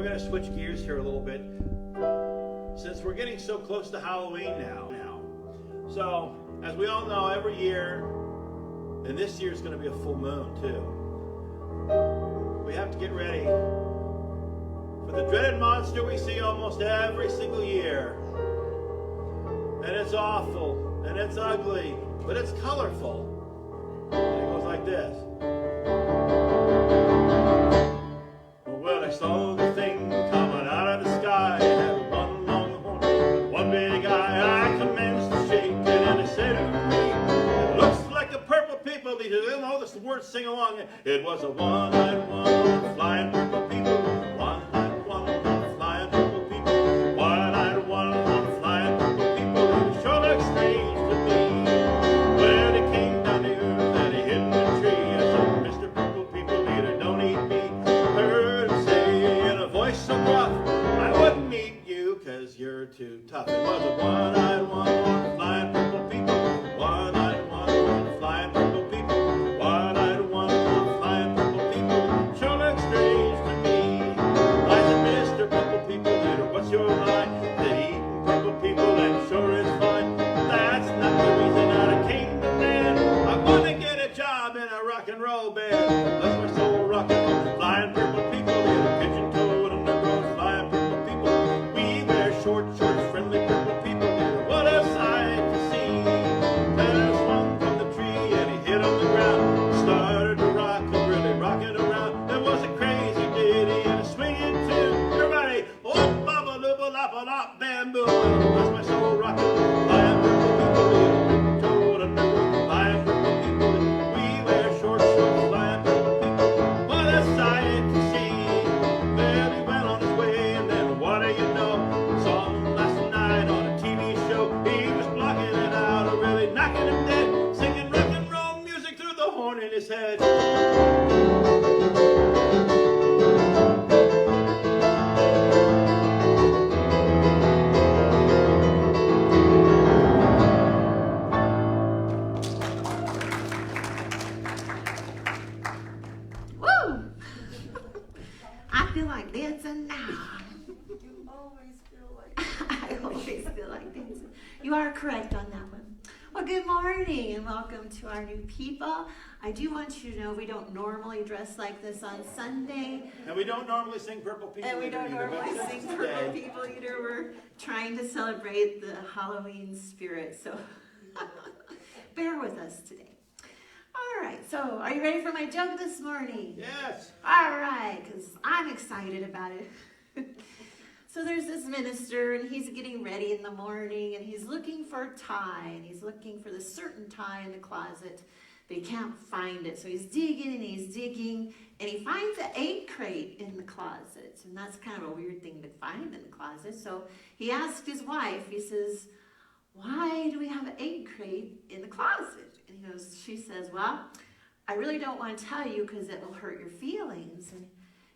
we're going to switch gears here a little bit since we're getting so close to Halloween now. So, as we all know, every year, and this year is going to be a full moon too, we have to get ready for the dreaded monster we see almost every single year. And it's awful, and it's ugly, but it's colorful. And it goes like this. Well, I saw the thing coming out of the sky. It had one long horn with one big eye. I commenced to shake it, and I said, ooh, it looks like a purple people eater. You know this word, sing along. It was a one-eyed one flying purple people. One-eyed one flying purple people. One-eyed one flying purple people. It sure looks strange to me. When it came down to earth and he hid in the tree, I said, Mr. Purple People Eater, don't eat me. Heard him say in a voice so gruff, I wouldn't eat you cause you're too tough. It was a one-eyed one flying purple people. One-eyed one flying purple people. One-eyed one flying purple people. Sure looks strange to me. I said, Mr. Purple People Eater, what's your lie? That eating purple people, that sure is fine. That's not the reason that I came to man. I want to get a job in a rock and roll band. Bless my soul, rock and roll. Flying purple people, little pigeon-toed undergrowth. Flying purple people, we wear short shorts. Friendly purple people, little what a sight to see. Feather swung from the tree and he hit on the ground. Started to rock and really rocking around. It was a crazy ditty and a swinging tune. Everybody, oh, baba, looba, lapa, lop, bamboo. Bless my soul, rockin'. Flying purple people, little pigeon-toed undergrowth. Flying purple people, we wear short shorts. Flying purple people, what a sight to see. Then he went on his way, and then what do you know? Saw him last night on a TV show. He was blocking it out, or really knocking him dead, singing rock and roll music through the horn in his head. Woo! I feel like dancing now. You always feel like I always feel like dancing. You are correct on that one. Well, good morning and welcome to our new people. I do want you to know we don't normally dress like this on Sunday. And we don't normally sing Purple People And we Eater don't either, but normally this sing is Purple today. People Eater. We're trying to celebrate the Halloween spirit, so bear with us today. All right, so are you ready for my joke this morning? Yes. All right, because I'm excited about it. So there's this minister, and he's getting ready in the morning, and he's looking for a tie, and he's looking for this certain tie in the closet, but he can't find it. So he's digging, and he's digging, and he finds an egg crate in the closet, and that's kind of a weird thing to find in the closet. So he asked his wife, he says, why do we have an egg crate in the closet? And she says, well, I really don't want to tell you because it will hurt your feelings. And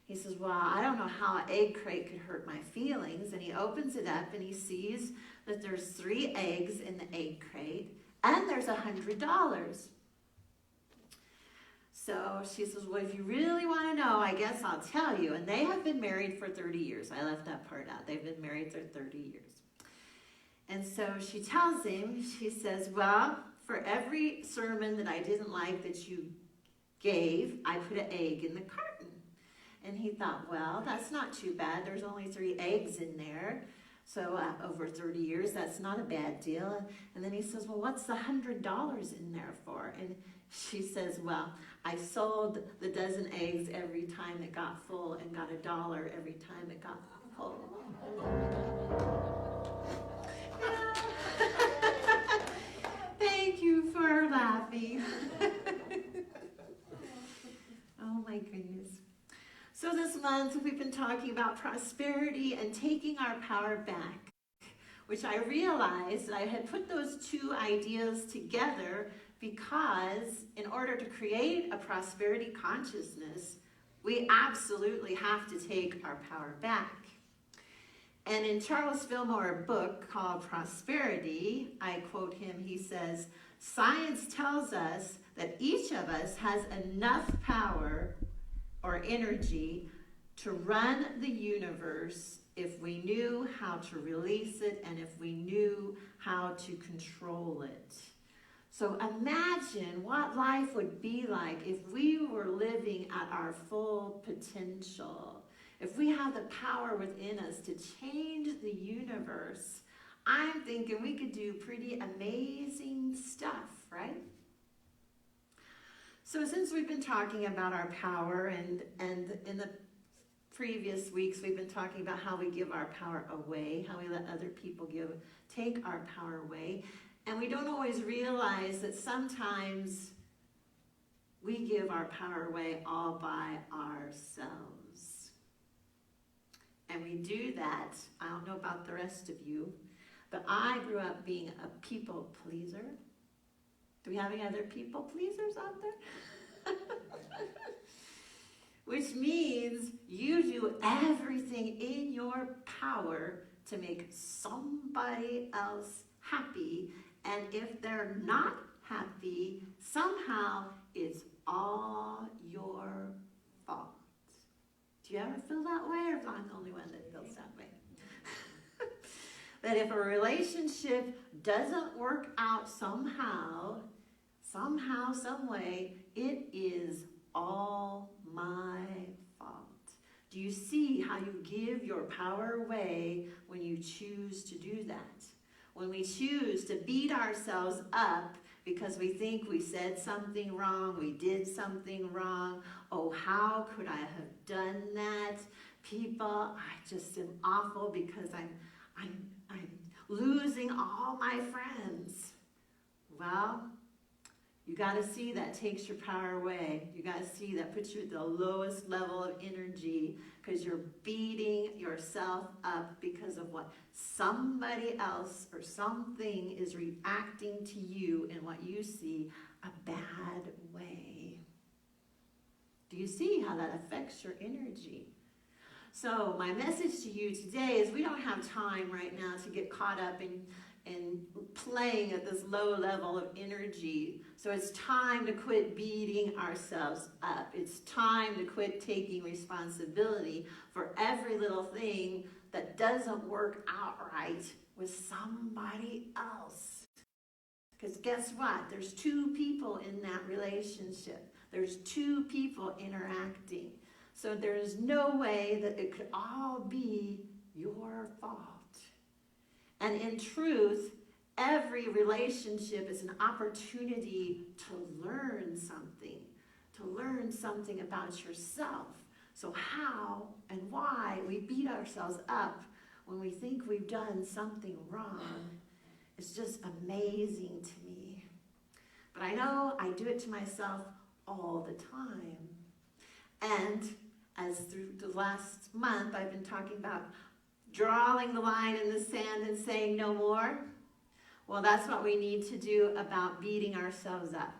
he says, well, I don't know how an egg crate could hurt my feelings. And he opens it up and he sees that there's 3 eggs in the egg crate and there's $100. So she says, well, if you really want to know, I guess I'll tell you. And they have been married for 30 years. I left that part out. They've been married for 30 years. And so she tells him, she says, well, for every sermon that I didn't like that you gave, I put an egg in the carton. And he thought, well, that's not too bad. There's only 3 eggs in there. So over 30 years, that's not a bad deal. And then he says, well, what's the $100 in there for? And she says, well, I sold the dozen eggs every time it got full and got $1 every time it got full. Thank you for laughing. Oh my goodness. So this month we've been talking about prosperity and taking our power back, which I realized that I had put those 2 ideas together because in order to create a prosperity consciousness, we absolutely have to take our power back. And in Charles Fillmore's book called Prosperity, I quote him, he says, science tells us that each of us has enough power or energy to run the universe if we knew how to release it and if we knew how to control it. So imagine what life would be like if we were living at our full potential. If we have the power within us to change the universe, I'm thinking we could do pretty amazing stuff, right? So since we've been talking about our power, and in the previous weeks we've been talking about how we give our power away, how we let other people take our power away, and we don't always realize that sometimes we give our power away all by ourselves. And we do that, I don't know about the rest of you, but I grew up being a people pleaser. Do we have any other people pleasers out there? Which means you do everything in your power to make somebody else happy. And if they're not happy, somehow it's all your fault. Do you ever feel that way, or am I the only one that feels that way? That if a relationship doesn't work out somehow, some way, it is all my fault. Do you see how you give your power away when you choose to do that? When we choose to beat ourselves up because we think we said something wrong, we did something wrong. Oh, how could I have done that? People, I just am awful because I'm losing all my friends. Well, you got to see that takes your power away. You got to see that puts you at the lowest level of energy because you're beating yourself up because of what somebody else or something is reacting to you in what you see a bad way. Do you see how that affects your energy? So my message to you today is we don't have time right now to get caught up in playing at this low level of energy. So it's time to quit beating ourselves up. It's time to quit taking responsibility for every little thing that doesn't work out right with somebody else. Because guess what? There's two people in that relationship. There's two people interacting. So there is no way that it could all be your fault. And in truth, every relationship is an opportunity to learn something about yourself. So how and why we beat ourselves up when we think we've done something wrong is just amazing to me. But I know I do it to myself all the time. And as through the last month, I've been talking about drawing the line in the sand and saying no more. Well, that's what we need to do about beating ourselves up.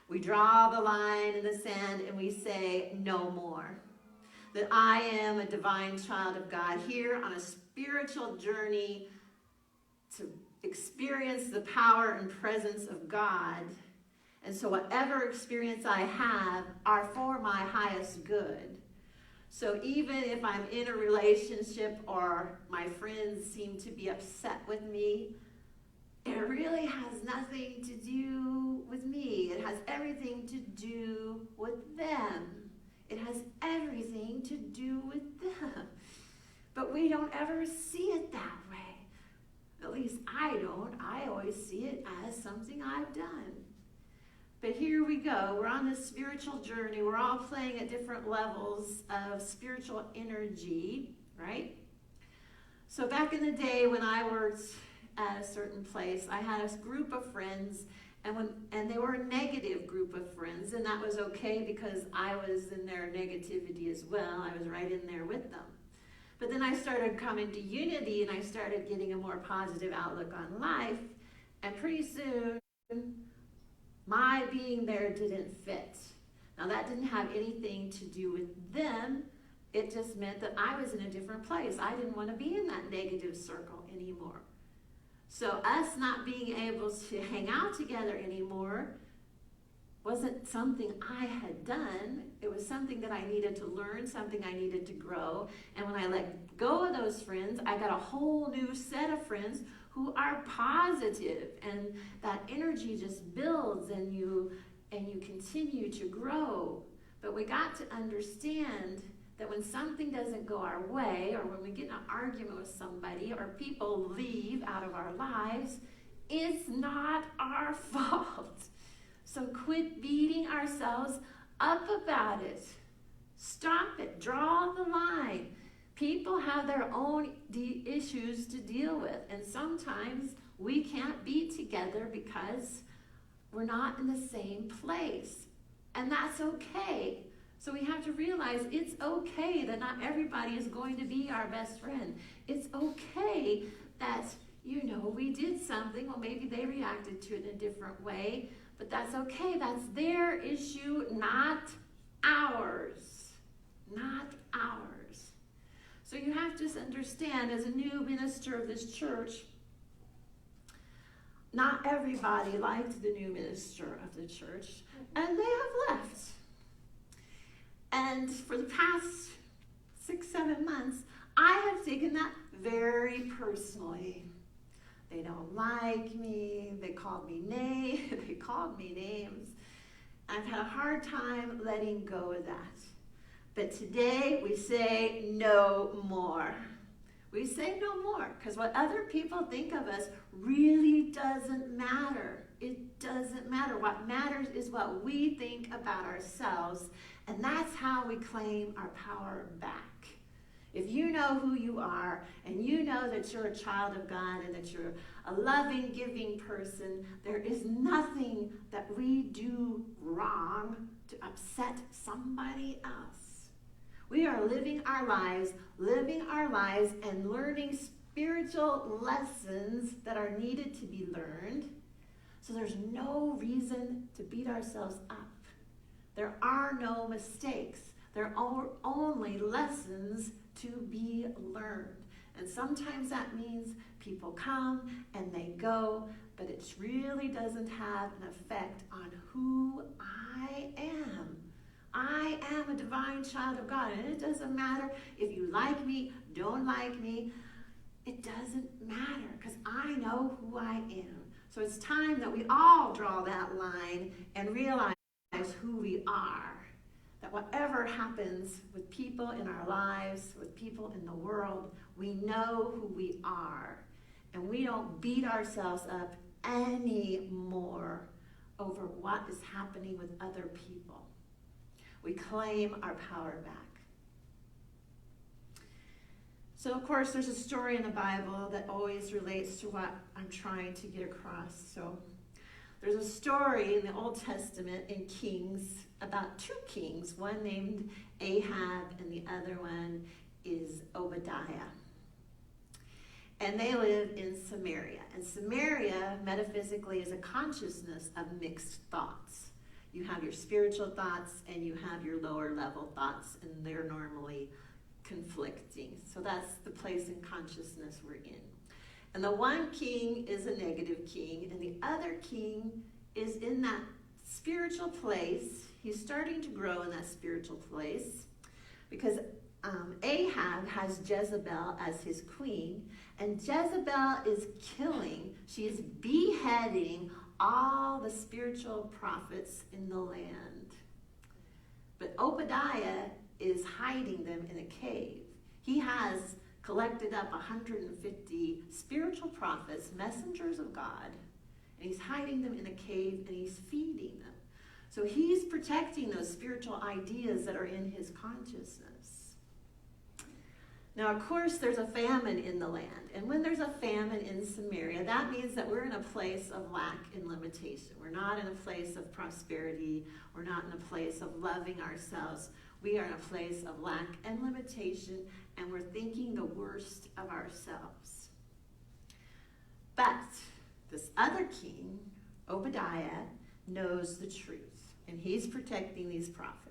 We draw the line in the sand and we say no more. That I am a divine child of God here on a spiritual journey to experience the power and presence of God. And so whatever experience I have are for my highest good. So even if I'm in a relationship or my friends seem to be upset with me, it really has nothing to do with me. It has everything to do with them. It has everything to do with them. But we don't ever see it that way. At least I don't. I always see it as something I've done. But here we go. We're on this spiritual journey. We're all playing at different levels of spiritual energy, right? So back in the day when I worked at a certain place, I had a group of friends, and they were a negative group of friends, and that was okay because I was in their negativity as well. I was right in there with them. But then I started coming to Unity, and I started getting a more positive outlook on life, and pretty soon, my being there didn't fit. Now that didn't have anything to do with them. It just meant that I was in a different place. I didn't want to be in that negative circle anymore. So us not being able to hang out together anymore wasn't something I had done. It was something that I needed to learn, something I needed to grow. And when I let go of those friends, I got a whole new set of friends who are positive, and that energy just builds, and you continue to grow. But we got to understand that when something doesn't go our way, or when we get in an argument with somebody, or people leave out of our lives, it's not our fault. So quit beating ourselves up about it. Stop it. Draw the line. People have their own issues to deal with, and sometimes we can't be together because we're not in the same place, and that's okay. So we have to realize it's okay that not everybody is going to be our best friend. It's okay that, we did something, well, maybe they reacted to it in a different way, but that's okay. That's their issue, not ours. Not ours. So you have to understand, as a new minister of this church, not everybody liked the new minister of the church, and they have left. And for the past 6-7 months, I have taken that very personally. They don't like me. They called me names. I've had a hard time letting go of that. But today we say no more. We say no more, because what other people think of us really doesn't matter. It doesn't matter. What matters is what we think about ourselves, and that's how we claim our power back. If you know who you are, and you know that you're a child of God, and that you're a loving, giving person, there is nothing that we do wrong to upset somebody else. We are living our lives and learning spiritual lessons that are needed to be learned. So there's no reason to beat ourselves up. There are no mistakes. There are only lessons to be learned. And sometimes that means people come and they go, but it really doesn't have an effect on who I am. I am a divine child of God, and it doesn't matter if you like me, don't like me. It doesn't matter, because I know who I am. So it's time that we all draw that line and realize who we are. That whatever happens with people in our lives, with people in the world, we know who we are. And we don't beat ourselves up anymore over what is happening with other people. We claim our power back. So, of course, there's a story in the Bible that always relates to what I'm trying to get across. So, there's a story in the Old Testament in Kings about two kings, one named Ahab and the other one is Obadiah. And they live in Samaria. And Samaria, metaphysically, is a consciousness of mixed thoughts. You have your spiritual thoughts and you have your lower level thoughts, and they're normally conflicting. So that's the place in consciousness we're in. And the one king is a negative king, and the other king is in that spiritual place. He's starting to grow in that spiritual place because Ahab has Jezebel as his queen, and Jezebel is killing, she is beheading all the spiritual prophets in the land. But Obadiah is hiding them in a cave. He has collected up 150 spiritual prophets, messengers of God, and he's hiding them in a cave and he's feeding them. So he's protecting those spiritual ideas that are in his consciousness. Now, of course, there's a famine in the land. And when there's a famine in Samaria, that means that we're in a place of lack and limitation. We're not in a place of prosperity. We're not in a place of loving ourselves. We are in a place of lack and limitation, and we're thinking the worst of ourselves. But this other king, Obadiah, knows the truth, and he's protecting these prophets.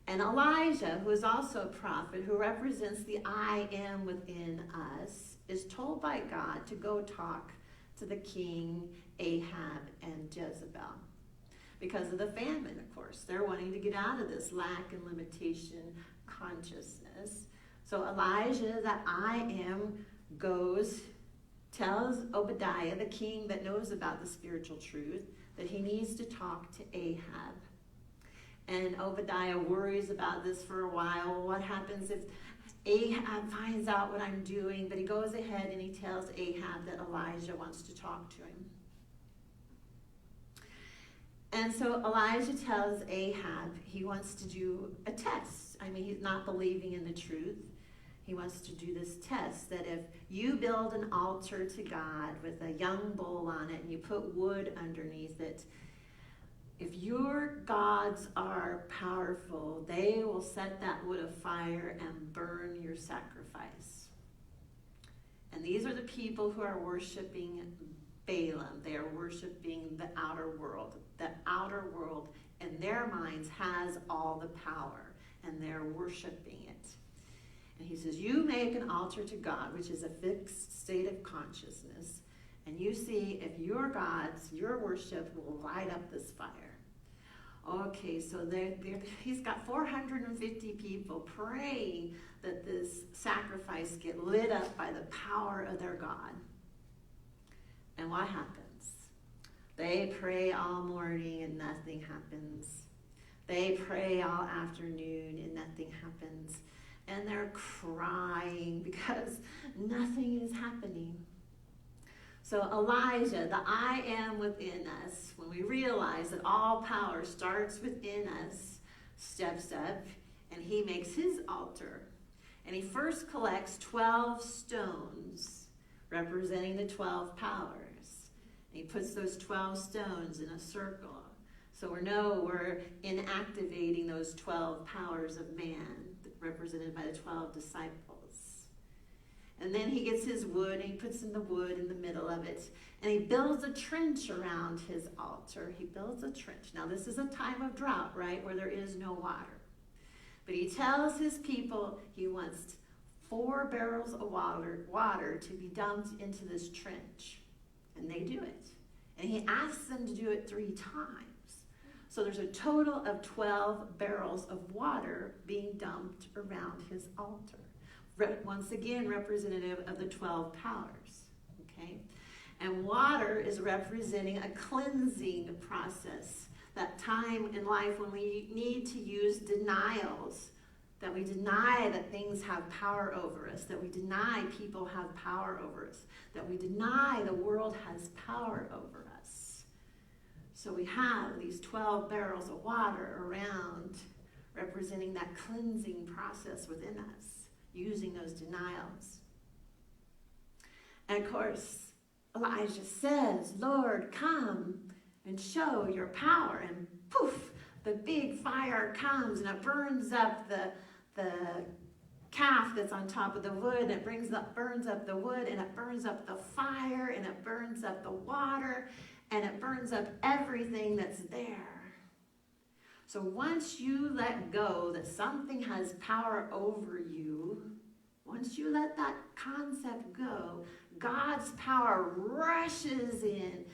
And Elijah, who is also a prophet, who represents the I am within us, is told by God to go talk to the king Ahab and Jezebel. because of the famine, of course. They're wanting to get out of this lack and limitation consciousness. So Elijah, that I am, goes, tells Obadiah, the king that knows about the spiritual truth, that he needs to talk to Ahab. And Obadiah worries about this for a while. What happens if Ahab finds out what I'm doing? But he goes ahead and he tells Ahab that Elijah wants to talk to him. And so Elijah tells Ahab he wants to do a test. I mean, he's not believing in the truth. He wants to do this test that if you build an altar to God with a young bull on it and you put wood underneath it, if your gods are powerful, they will set that wood afire and burn your sacrifice. And these are the people who are worshiping Balaam. They are worshiping the outer world. The outer world, in their minds, has all the power, and they're worshiping it. And he says, you make an altar to God, which is a fixed state of consciousness, and you see if your gods, your worship, will light up this fire. Okay, so he's got 450 people praying that this sacrifice get lit up by the power of their God. And what happens? They pray all morning and nothing happens. They pray all afternoon and nothing happens. And they're crying because nothing is happening. So Elijah, the I am within us, when we realize that all power starts within us, steps up and he makes his altar. And he first collects 12 stones representing the 12 powers. And he puts those 12 stones in a circle. So we know we're inactivating those 12 powers of man represented by the 12 disciples. And then he gets his wood and he puts in the wood in the middle of it. And he builds a trench around his altar. He builds a trench. Now this is a time of drought, right, where there is no water. But he tells his people he wants 4 barrels of water to be dumped into this trench. And they do it. And he asks them to do it 3 times. So there's a total of 12 barrels of water being dumped around his altar. Once again, representative of the 12 powers. Okay? And water is representing a cleansing process. That time in life when we need to use denials, that we deny that things have power over us, that we deny people have power over us, that we deny the world has power over us. So we have these 12 barrels of water around, representing that cleansing process within us, using those denials. And of course, Elijah says, Lord, come and show your power. And poof, the big fire comes and it burns up the calf that's on top of the wood, and it burns up the wood, and it burns up the fire, and it burns up the water, and it burns up everything that's there. So once you let go that something has power over you, once you let that concept go, God's power rushes in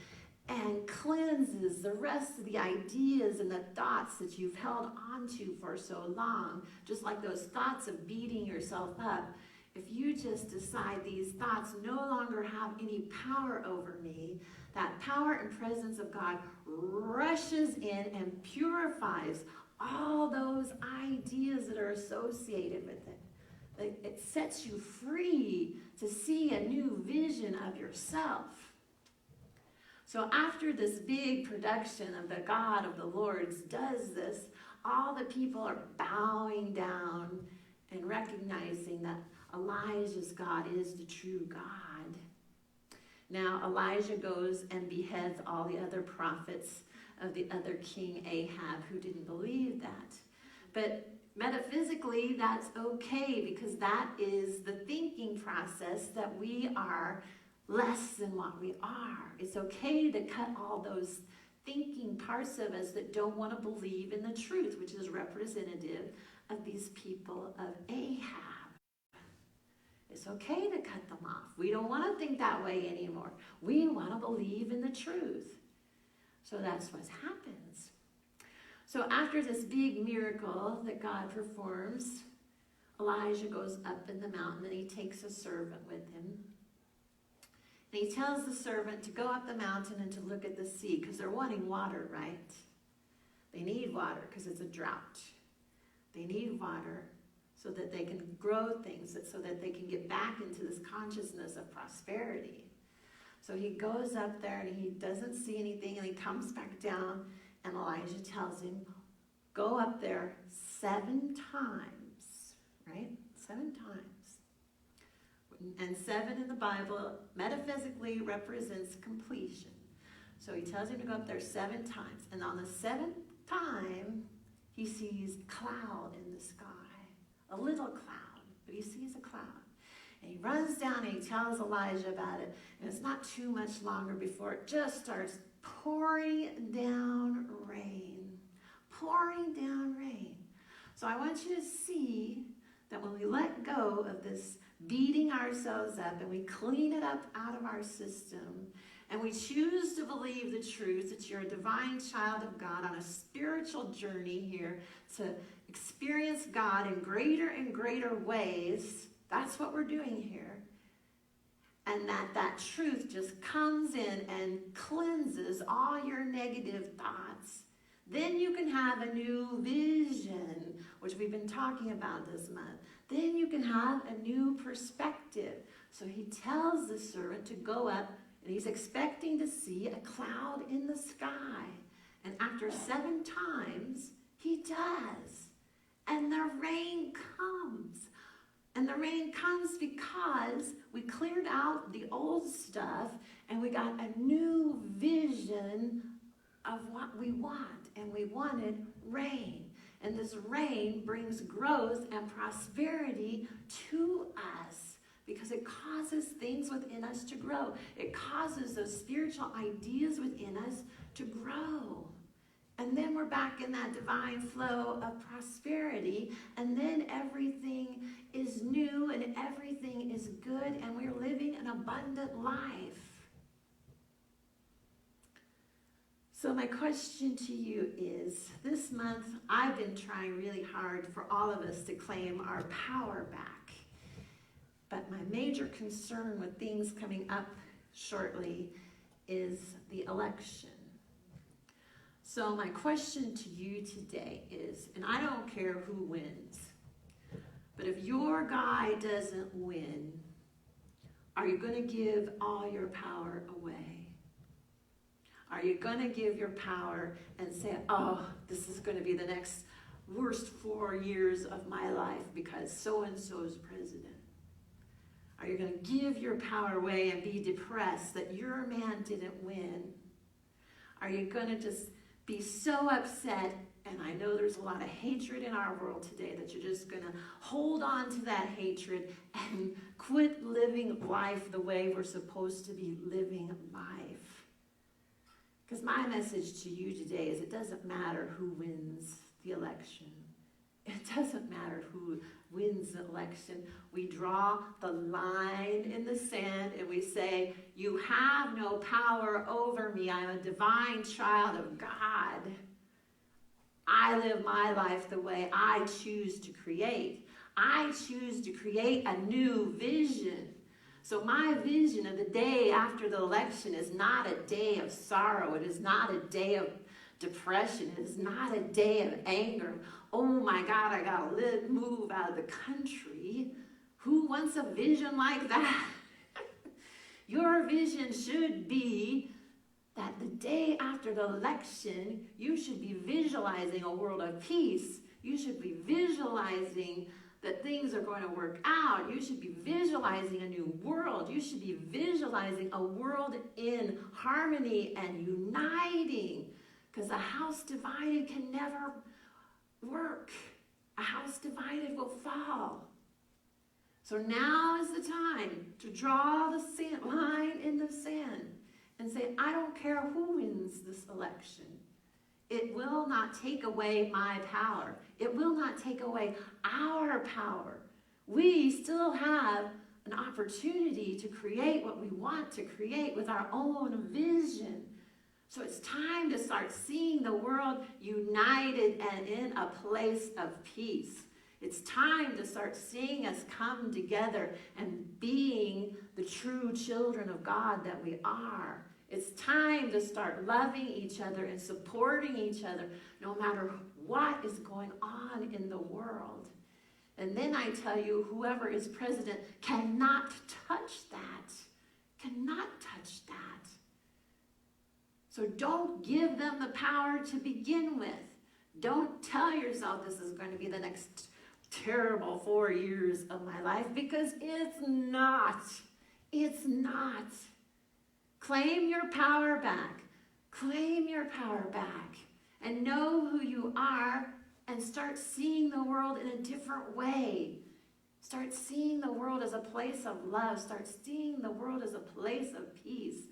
and cleanses the rest of the ideas and the thoughts that you've held onto for so long. Just like those thoughts of beating yourself up. If you just decide these thoughts no longer have any power over me, that power and presence of God rushes in and purifies all those ideas that are associated with it. It sets you free to see a new vision of yourself. So after this big production of the God of the Lords does this, all the people are bowing down and recognizing that Elijah's God is the true God. Now Elijah goes and beheads all the other prophets of the other king Ahab who didn't believe that. But metaphysically, that's okay, because that is the thinking process that we are less than what we are. It's okay to cut all those thinking parts of us that don't want to believe in the truth, which is representative of these people of Ahab. It's okay to cut them off. We don't want to think that way anymore. We want to believe in the truth. So that's what happens. So after this big miracle that God performs, Elijah goes up in the mountain and he takes a servant with him. And he tells the servant to go up the mountain and to look at the sea, because they're wanting water, right? They need water because it's a drought. They need water so that they can grow things, so that they can get back into this consciousness of prosperity. So he goes up there and he doesn't see anything, and he comes back down, and Elijah tells him, go up there 7 times, right? 7 times. And 7 in the Bible metaphysically represents completion. So he tells him to go up there 7 times. And on the 7th time, he sees a cloud in the sky. A little cloud, but he sees a cloud. And he runs down and he tells Elijah about it. And it's not too much longer before it just starts pouring down rain. Pouring down rain. So I want you to see that when we let go of this beating ourselves up and we clean it up out of our system and we choose to believe the truth that you're a divine child of God on a spiritual journey here to experience God in greater and greater ways, that's what we're doing here. And that truth just comes in and cleanses all your negative thoughts. Then you can have a new vision, which we've been talking about this month. Then you can have a new perspective. So he tells the servant to go up, and he's expecting to see a cloud in the sky. And after 7 times, he does. And the rain comes. And the rain comes because we cleared out the old stuff, and we got a new vision of what we want. And we wanted rain. And this rain brings growth and prosperity to us because it causes things within us to grow. It causes those spiritual ideas within us to grow. And then we're back in that divine flow of prosperity. And then everything is new and everything is good. And we're living an abundant life. So my question to you is, this month I've been trying really hard for all of us to claim our power back. But my major concern with things coming up shortly is the election. So my question to you today is, and I don't care who wins, but if your guy doesn't win, are you going to give all your power away? Are you going to give your power and say, oh, this is going to be the next worst 4 years of my life because so-and-so is president? Are you going to give your power away and be depressed that your man didn't win? Are you going to just be so upset, and I know there's a lot of hatred in our world today, that you're just going to hold on to that hatred and quit living life the way we're supposed to be living life? Because my message to you today is it doesn't matter who wins the election. It doesn't matter who wins the election. We draw the line in the sand and we say, you have no power over me. I'm a divine child of God. I live my life the way I choose to create. I choose to create a new vision. So my vision of the day after the election is not a day of sorrow. It is not a day of depression. It is not a day of anger. Oh my God, I got to move out of the country. Who wants a vision like that? Your vision should be that the day after the election, you should be visualizing a world of peace. You should be visualizing that things are going to work out. You should be visualizing a new world. You should be visualizing a world in harmony and uniting. Because a house divided can never work. A house divided will fall. So now is the time to draw the line in the sand and say, I don't care who wins this election. It will not take away my power. It will not take away our power. We still have an opportunity to create what we want to create with our own vision. So it's time to start seeing the world united and in a place of peace. It's time to start seeing us come together and being the true children of God that we are. It's time to start loving each other and supporting each other no matter what is going on in the world. And then I tell you, whoever is president cannot touch that. Cannot touch that. So don't give them the power to begin with. Don't tell yourself this is going to be the next terrible 4 years of my life, because it's not. It's not. Claim your power back. Claim your power back. And know who you are and start seeing the world in a different way. Start seeing the world as a place of love. Start seeing the world as a place of peace.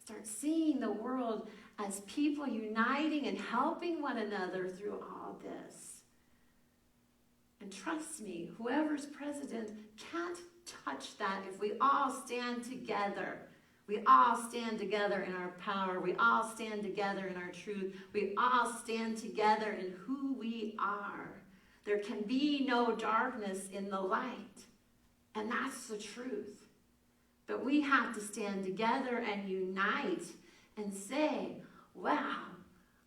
Start seeing the world as people uniting and helping one another through all this. And trust me, whoever's president can't touch that if we all stand together. We all stand together in our power. We all stand together in our truth. We all stand together in who we are. There can be no darkness in the light. And that's the truth. But we have to stand together and unite and say, wow,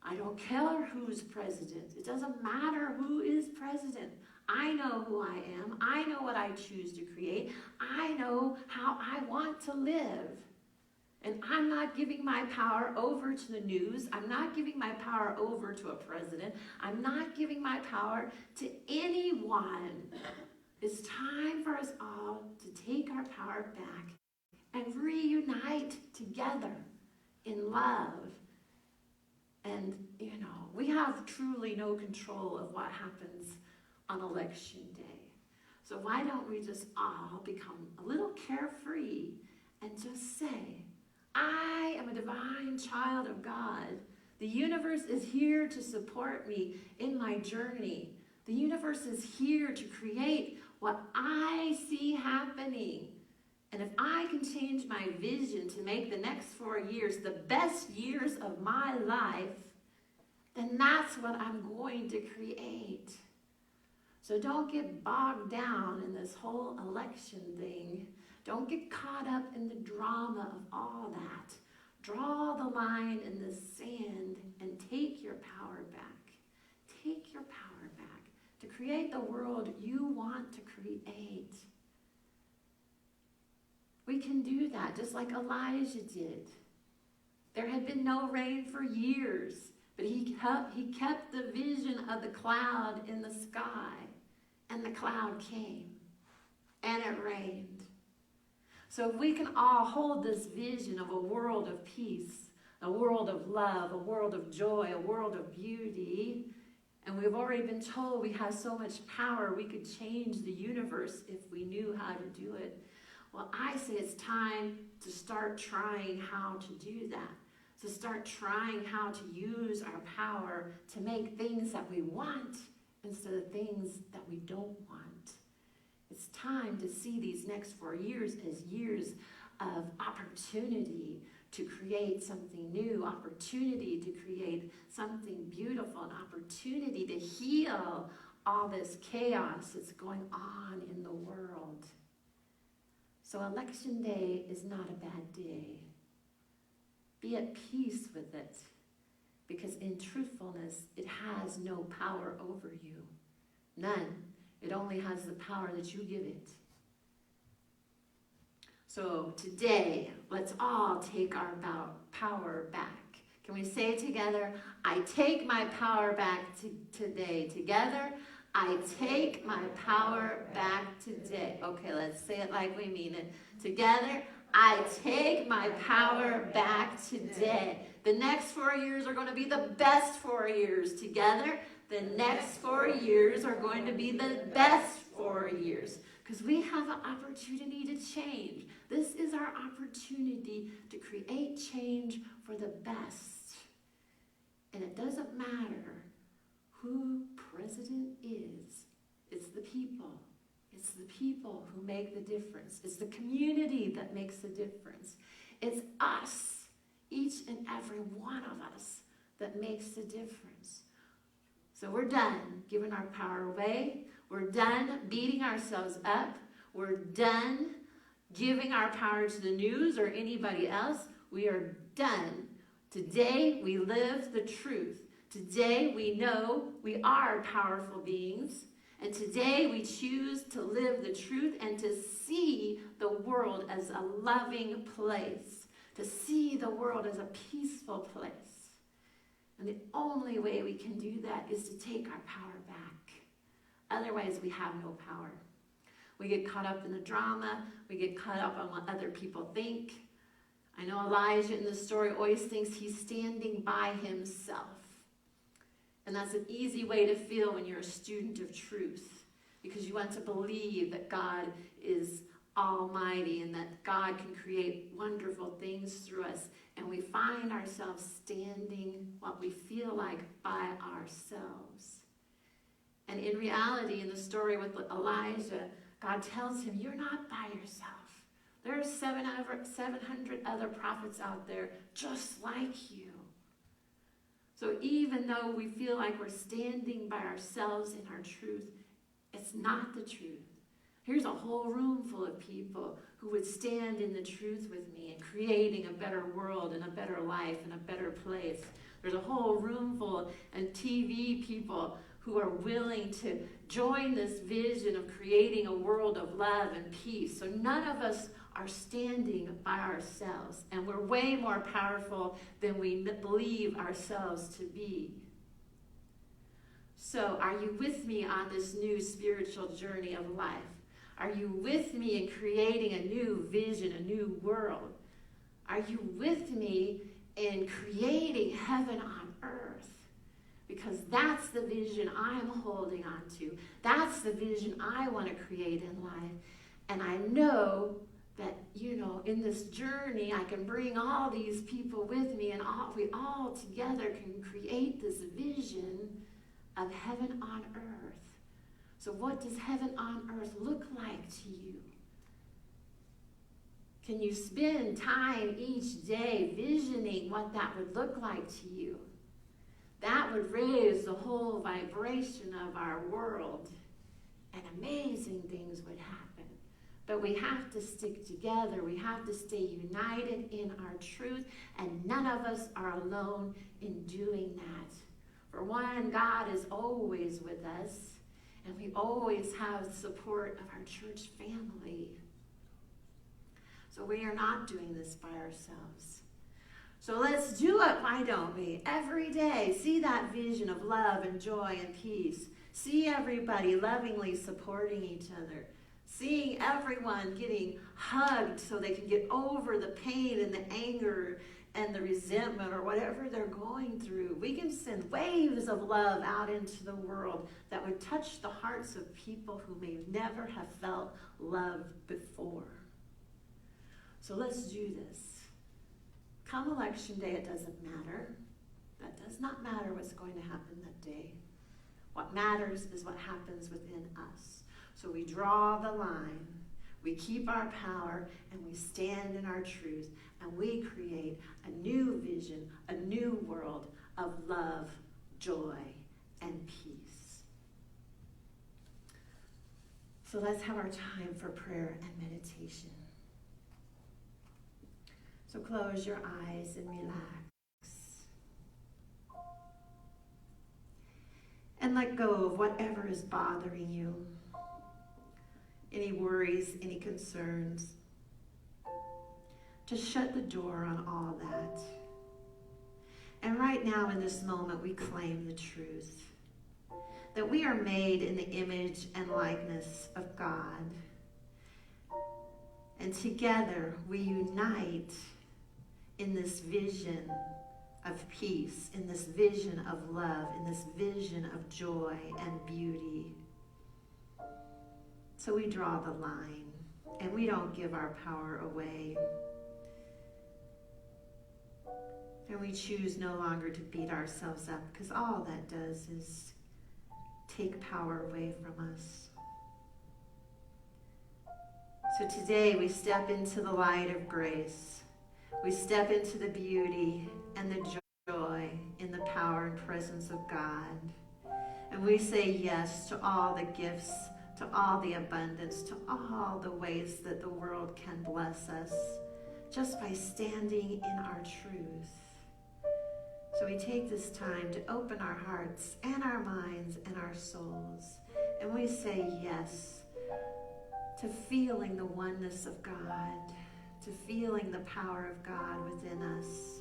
I don't care who's president. It doesn't matter who is president. I know who I am. I know what I choose to create. I know how I want to live. And I'm not giving my power over to the news. I'm not giving my power over to a president. I'm not giving my power to anyone. It's time for us all to take our power back and reunite together in love. And, we have truly no control of what happens on election day. So why don't we just all become a little carefree and just say, I am a divine child of God. The universe is here to support me in my journey. The universe is here to create what I see happening. And if I can change my vision to make the next 4 years the best years of my life, then that's what I'm going to create. So don't get bogged down in this whole election thing. Don't get caught up in the drama of all that. Draw the line in the sand and take your power back. Take your power back to create the world you want to create. We can do that just like Elijah did. There had been no rain for years, but he kept the vision of the cloud in the sky, and the cloud came, and it rained. So if we can all hold this vision of a world of peace, a world of love, a world of joy, a world of beauty, and we've already been told we have so much power, we could change the universe if we knew how to do it. Well, I say it's time to start trying how to do that. To start trying how to use our power to make things that we want instead of things that we don't want. It's time to see these next 4 years as years of opportunity to create something new, opportunity to create something beautiful, an opportunity to heal all this chaos that's going on in the world. So election day is not a bad day. Be at peace with it, because in truthfulness, it has no power over you. None. It only has the power that you give it. So today, let's all take our power back. Can we say together, I take my power back today. Together, I take my power back today. Okay, let's say it like we mean it. Together, I take my power back today. The next 4 years are going to be the best 4 years. Together, the next 4 years are going to be the best 4 years. Because we have an opportunity to change. This is our opportunity to create change for the best. And it doesn't matter who president is. It's the people. It's the people who make the difference. It's the community that makes the difference. It's us, each and every one of us, that makes a difference. So we're done giving our power away. We're done beating ourselves up. We're done giving our power to the news or anybody else. We are done. Today we live the truth. Today we know we are powerful beings. And today we choose to live the truth and to see the world as a loving place. To see the world as a peaceful place. And the only way we can do that is to take our power back. Otherwise, we have no power. We get caught up in the drama. We get caught up on what other people think. I know Elijah in the story always thinks he's standing by himself. And that's an easy way to feel when you're a student of truth, because you want to believe that God is almighty and that God can create wonderful things through us. And we find ourselves standing what we feel like by ourselves. And in reality, in the story with Elijah, God tells him, you're not by yourself. There are 700 other prophets out there just like you. So even though we feel like we're standing by ourselves in our truth, it's not the truth. Here's a whole room full of people who would stand in the truth with me and creating a better world and a better life and a better place. There's a whole room full of TV people who are willing to join this vision of creating a world of love and peace. So none of us are standing by ourselves, and we're way more powerful than we believe ourselves to be. So are you with me on this new spiritual journey of life? Are you with me in creating a new vision, a new world? Are you with me in creating heaven on earth? Because that's the vision I'm holding on to. That's the vision I want to create in life. And I know that, in this journey, I can bring all these people with me, and we all together can create this vision of heaven on earth. So what does heaven on earth look like to you? Can you spend time each day visioning what that would look like to you? That would raise the whole vibration of our world, and amazing things would happen. But we have to stick together. We have to stay united in our truth, and none of us are alone in doing that. For one, God is always with us, and we always have the support of our church family. So we are not doing this by ourselves. So let's do it, why don't we? Every day, see that vision of love and joy and peace. See everybody lovingly supporting each other. Seeing everyone getting hugged so they can get over the pain and the anger and the resentment or whatever they're going through. We can send waves of love out into the world that would touch the hearts of people who may never have felt love before. So let's do this. Come election day, it doesn't matter. That does not matter what's going to happen that day. What matters is what happens within us. So we draw the line, we keep our power, and we stand in our truth, and we create a new vision, a new world of love, joy, and peace. So let's have our time for prayer and meditation. So close your eyes and relax. And let go of whatever is bothering you. Any worries, any concerns. Just shut the door on all that. And right now in this moment, we claim the truth. That we are made in the image and likeness of God. And together we unite in this vision of peace, in this vision of love, in this vision of joy and beauty. So we draw the line, and we don't give our power away. And we choose no longer to beat ourselves up, because all that does is take power away from us. So today we step into the light of grace. We step into the beauty and the joy in the power and presence of God. And we say yes to all the gifts, to all the abundance, to all the ways that the world can bless us just by standing in our truth. So we take this time to open our hearts and our minds and our souls. And we say yes to feeling the oneness of God, to feeling the power of God within us,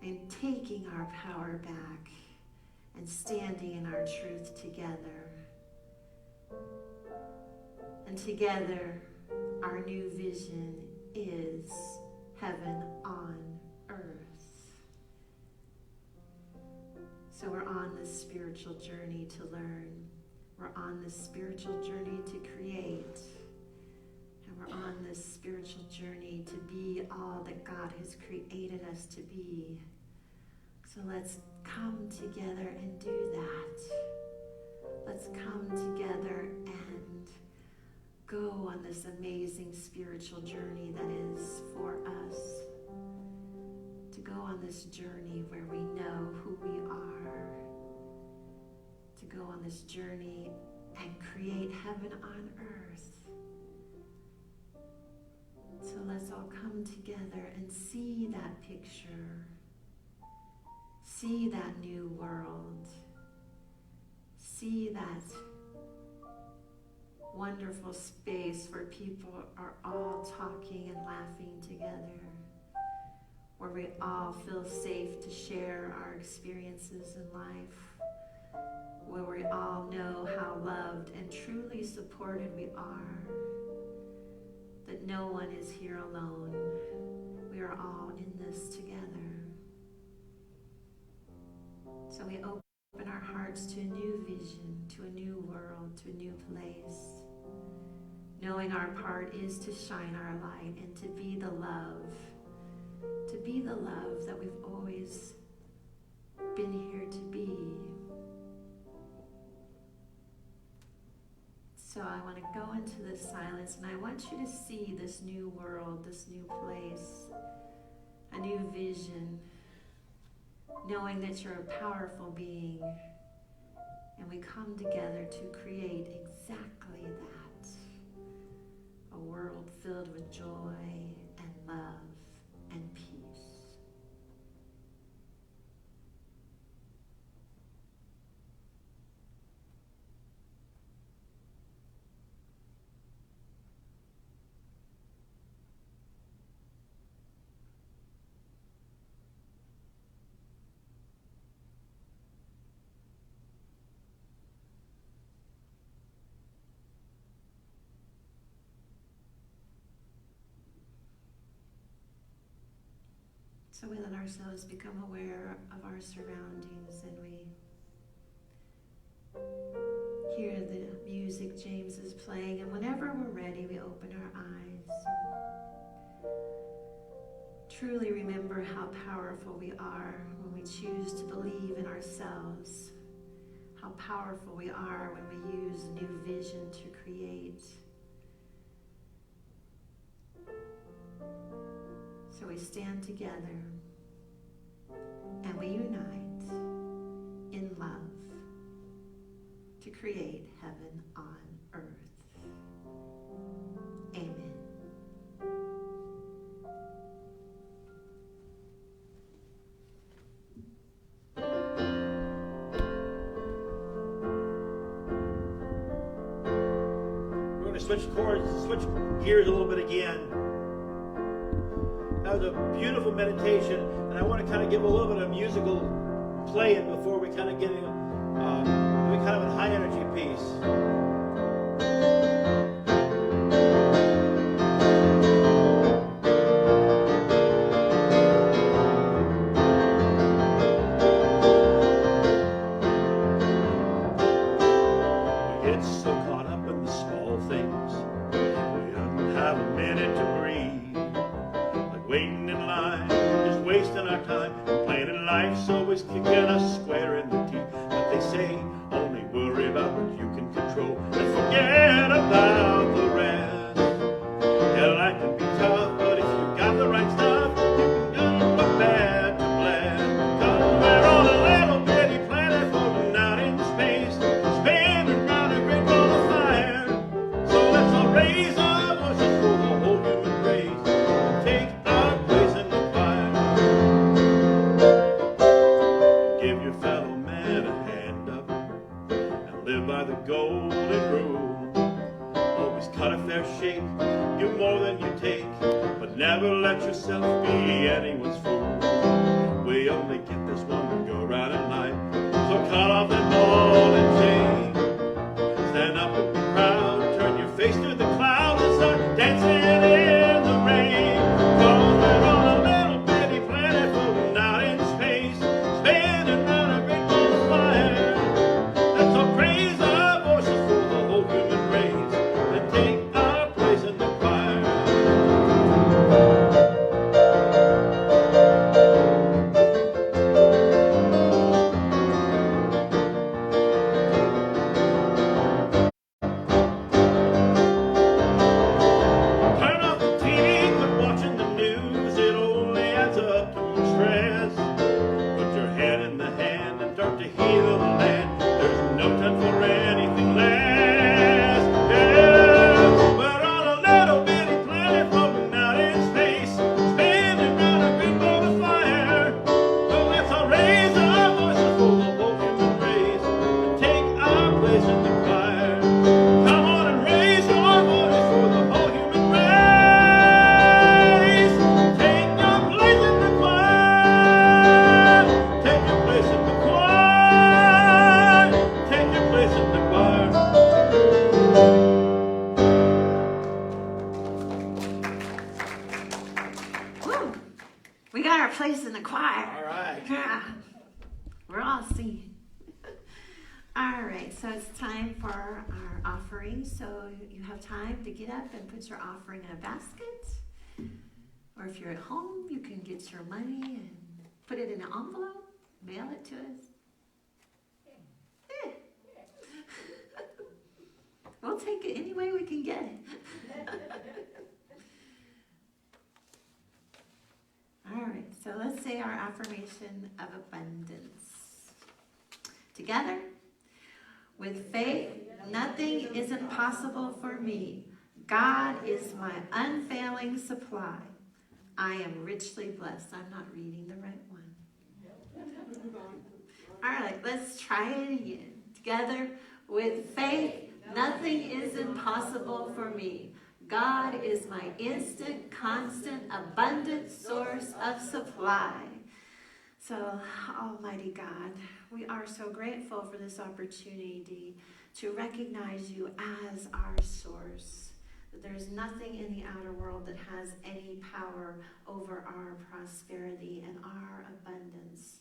and taking our power back and standing in our truth together. And together, our new vision is heaven on earth. So we're on this spiritual journey to learn. We're on this spiritual journey to create. And we're on this spiritual journey to be all that God has created us to be. So let's come together and do that. Let's come together and go on this amazing spiritual journey that is for us. To go on this journey where we know who we are. To go on this journey and create heaven on earth. So let's all come together and see that picture. See that new world. See that wonderful space where people are all talking and laughing together, where we all feel safe to share our experiences in life, where we all know how loved and truly supported we are, that no one is here alone. We are all in this together. So we open our hearts to a new vision, to a new world, to a new place, knowing our part is to shine our light and to be the love that we've always been here to be. So I want to go into this silence, and I want you to see this new world, this new place, a new vision, knowing that you're a powerful being, and we come together to create exactly that, a world filled with joy and love and peace. So we let ourselves become aware of our surroundings, and we hear the music James is playing, and whenever we're ready, we open our eyes. Truly remember how powerful we are when we choose to believe in ourselves, how powerful we are when we use a new vision to create. So we stand together and we unite in love to create heaven on earth. Amen. We're going to switch chords, switch gears a little bit again. That was a beautiful meditation, and I want to kind of give a little bit of musical play in before we kind of get in, kind of a high energy piece. We get so caught up in the small things, we don't have a minute to breathe. Like waiting in line, just wasting our time. Complaining life's always kicking us square in the teeth. But they say, only worry about what you can control and forget about the rest. Yeah, life can be tough, but if you got the right stuff, Give more than you take, but never let yourself be anyone's fool. We only get this one go round in life, so cut off that ball and chain. Stand up and be proud, turn your face to the clouds and start dancing in the rain. 'Cause we're on a little bitty planet floating out in space, spinning round a great ball of fire. Let's all praise our voices for the whole human race and take our place in the choir. Turn off the TV, quit watching the news, it only adds up to more stress. Put your head in the hand and start to heal the land. There's no time for anything less. Yeah, we're on a little bitty planet floating out in space, spinning round a great ball of fire. So let's all raise our voices for the whole human race and take our place in the choir. Come on and raise your voice for the whole human race. Take your place in the choir. Take your place in the choir. Take your place in the choir. Woo! We got our place in the choir. All right. Yeah. We're all singing. All right, so it's time for our offering. So you have time to get up and put your offering in a basket. Or if you're at home, you can get your money and put it in an envelope, mail it to us. Yeah. We'll take it any way we can get it. All right, so let's say our affirmation of abundance. Together, with faith, nothing is impossible for me. God is my unfailing supply. I am richly blessed. I'm not reading the right one. All right, let's try it again. Together, with faith, nothing is impossible for me. God is my instant, constant, abundant source of supply. So, Almighty God, we are so grateful for this opportunity to recognize you as our source. That there's nothing in the outer world that has any power over our prosperity and our abundance.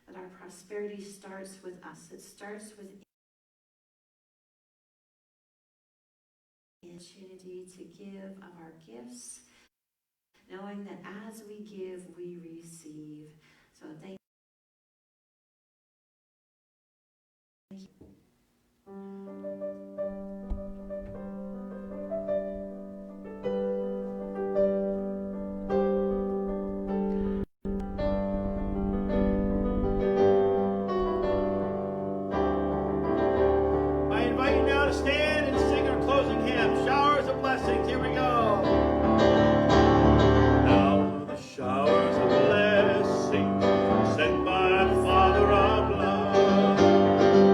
That our prosperity starts with us. It starts with opportunity to give of our gifts, knowing that as we give, we receive. So thank you. I invite you now to stand and sing our closing hymn, Showers of Blessings. Here we go. Now the showers of blessing sent by the Father of love.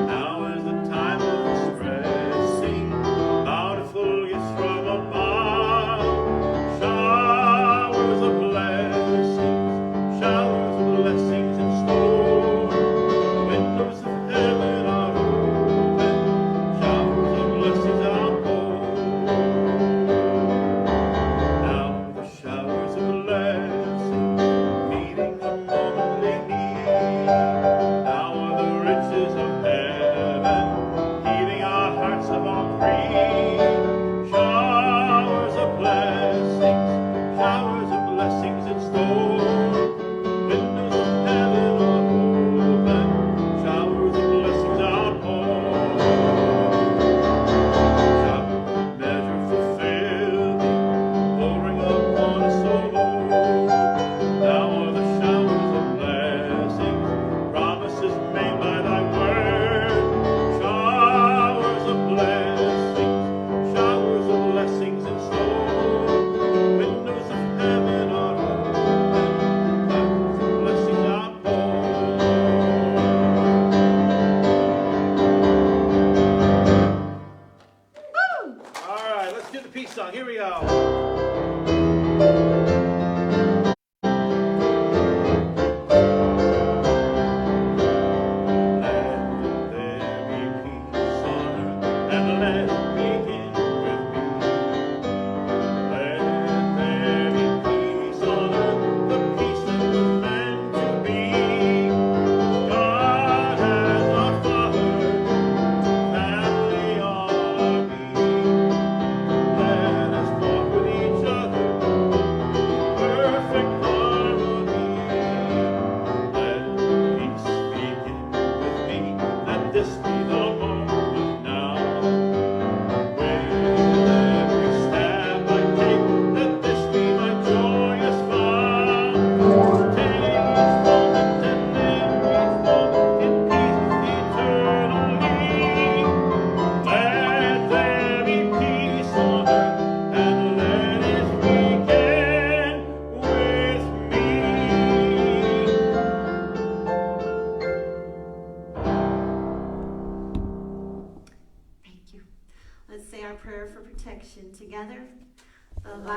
Now is the time of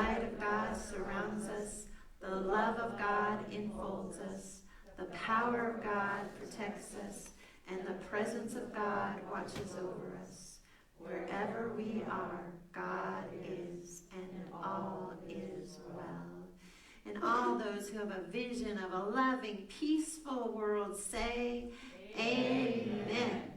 light of God surrounds us. The love of God enfolds us. The power of God protects us. And the presence of God watches over us. Wherever we are, God is, and all is well. And all those who have a vision of a loving, peaceful world say, Amen.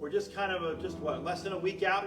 We're just kind of just what, less than a week out